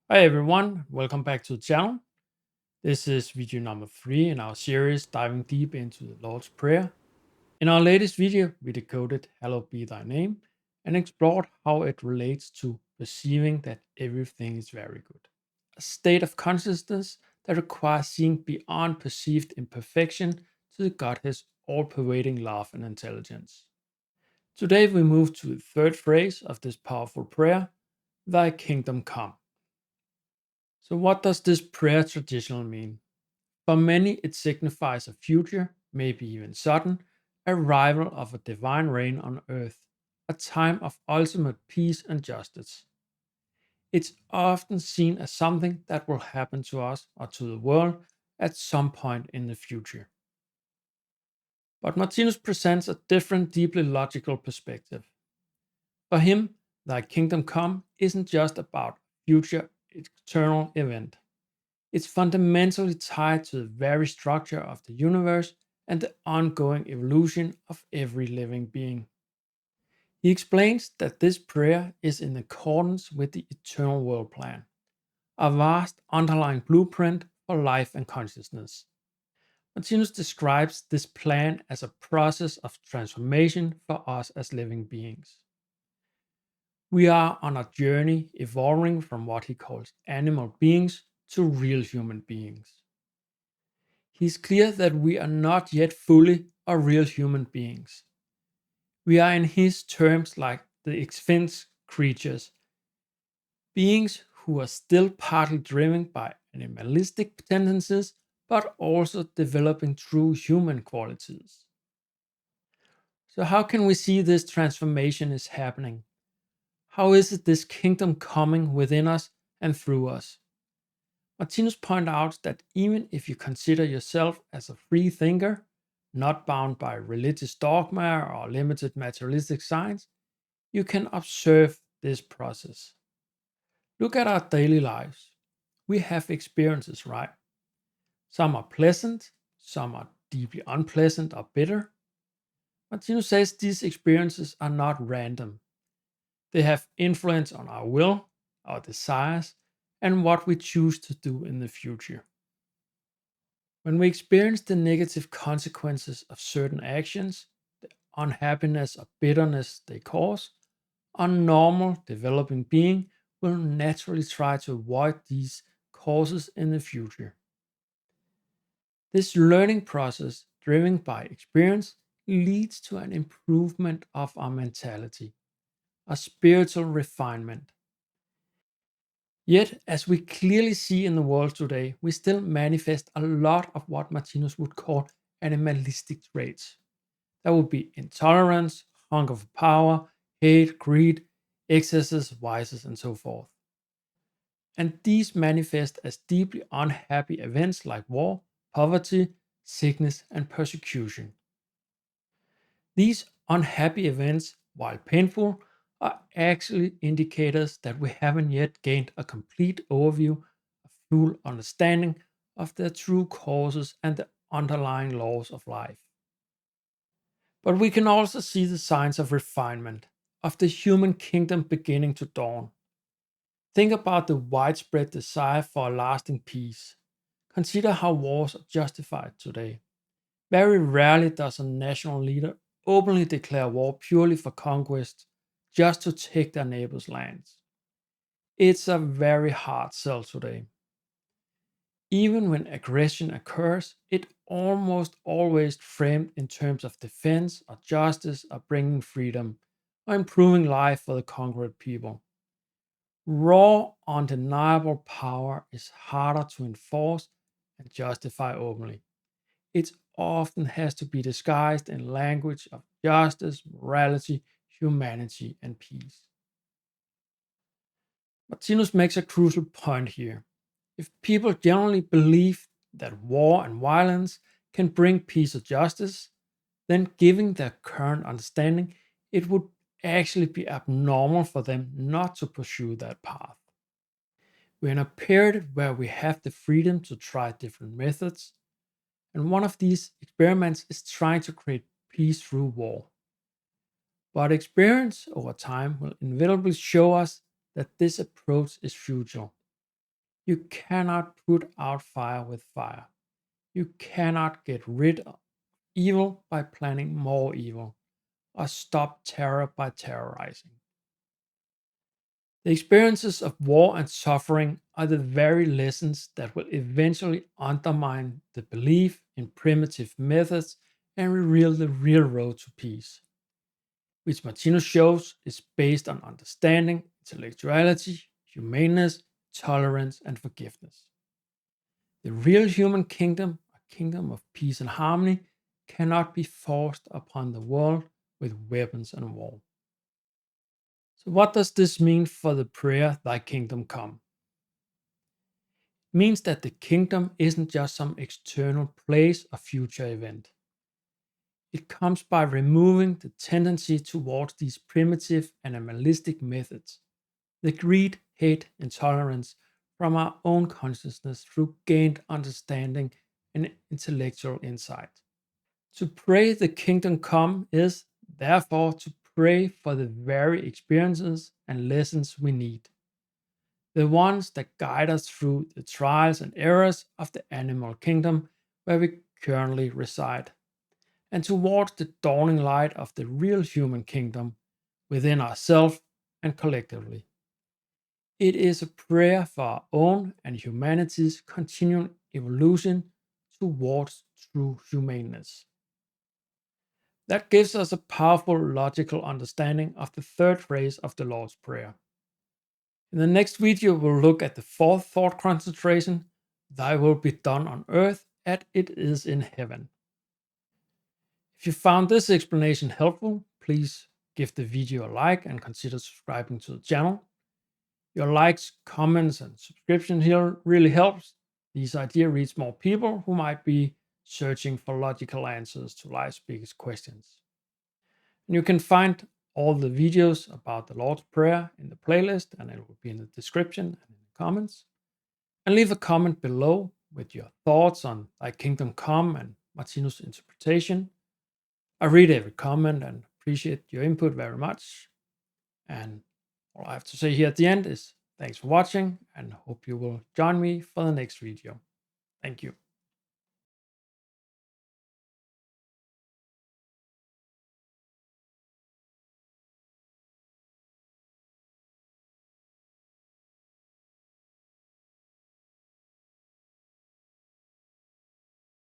Hi everyone, welcome back to the channel. This is video number 3 in our series diving deep into the Lord's Prayer. In our latest video, we decoded Hallowed be thy name and explored how it relates to perceiving that everything is very good. A state of consciousness that requires seeing beyond perceived imperfection to the Godhead's all-pervading love and intelligence. Today we move to the third phrase of this powerful prayer, Thy kingdom come. So, what does this prayer traditionally mean? For many, it signifies a future, maybe even sudden, arrival of a divine reign on earth, a time of ultimate peace and justice. It's often seen as something that will happen to us or to the world at some point in the future. But Martinus presents a different, deeply logical perspective. For him, thy kingdom come isn't just about future eternal event. It's fundamentally tied to the very structure of the universe and the ongoing evolution of every living being. He explains that this prayer is in accordance with the eternal world plan, a vast underlying blueprint for life and consciousness. Martinus describes this plan as a process of transformation for us as living beings. We are on a journey evolving from what he calls animal beings to real human beings. He's clear that we are not yet fully or real human beings. We are, in his terms, like the extinct creatures, beings who are still partly driven by animalistic tendencies, but also developing true human qualities. So, how can we see this transformation is happening? How is it this kingdom coming within us and through us? Martinus points out that even if you consider yourself as a free thinker, not bound by religious dogma or limited materialistic science, you can observe this process. Look at our daily lives. We have experiences, right? Some are pleasant, some are deeply unpleasant or bitter. Martinus says these experiences are not random. They have influence on our will, our desires, and what we choose to do in the future. When we experience the negative consequences of certain actions, the unhappiness or bitterness they cause, a normal developing being will naturally try to avoid these causes in the future. This learning process, driven by experience, leads to an improvement of our mentality, a spiritual refinement. Yet, as we clearly see in the world today, we still manifest a lot of what Martinus would call animalistic traits. That would be intolerance, hunger for power, hate, greed, excesses, vices, and so forth. And these manifest as deeply unhappy events like war, poverty, sickness, and persecution. These unhappy events, while painful, are actually indicators that we haven't yet gained a complete overview, a full understanding of their true causes and the underlying laws of life. But we can also see the signs of refinement, of the human kingdom beginning to dawn. Think about the widespread desire for a lasting peace. Consider how wars are justified today. Very rarely does a national leader openly declare war purely for conquest, just to take their neighbors' lands. It's a very hard sell today. Even when aggression occurs, it almost always framed in terms of defense or justice or bringing freedom or improving life for the conquered people. Raw, undeniable power is harder to enforce and justify openly. It often has to be disguised in language of justice, morality, humanity, and peace. Martinus makes a crucial point here. If people generally believe that war and violence can bring peace or justice, then given their current understanding, it would actually be abnormal for them not to pursue that path. We're in a period where we have the freedom to try different methods, and one of these experiments is trying to create peace through war. But experience over time will inevitably show us that this approach is futile. You cannot put out fire with fire. You cannot get rid of evil by planning more evil, or stop terror by terrorizing. The experiences of war and suffering are the very lessons that will eventually undermine the belief in primitive methods and reveal the real road to peace, which Martinus shows is based on understanding, intellectuality, humaneness, tolerance, and forgiveness. The real human kingdom, a kingdom of peace and harmony, cannot be forced upon the world with weapons and war. So, what does this mean for the prayer, Thy kingdom come? It means that the kingdom isn't just some external place or future event. It comes by removing the tendency towards these primitive animalistic methods, the greed, hate, intolerance from our own consciousness through gained understanding and intellectual insight. To pray the kingdom come is, therefore, to pray for the very experiences and lessons we need, the ones that guide us through the trials and errors of the animal kingdom where we currently reside, and towards the dawning light of the real human kingdom within ourselves and collectively. It is a prayer for our own and humanity's continuing evolution towards true humaneness. That gives us a powerful logical understanding of the third phrase of the Lord's Prayer. In the next video, we'll look at the fourth thought concentration, Thy will be done on earth as it is in heaven. If you found this explanation helpful, please give the video a like and consider subscribing to the channel. Your likes, comments, and subscription here really helps these ideas reach more people who might be searching for logical answers to life's biggest questions. And you can find all the videos about the Lord's Prayer in the playlist, and it will be in the description and in the comments. And leave a comment below with your thoughts on Thy Kingdom Come and Martinus' interpretation. I read every comment and appreciate your input very much. And all I have to say here at the end is thanks for watching and hope you will join me for the next video. Thank you.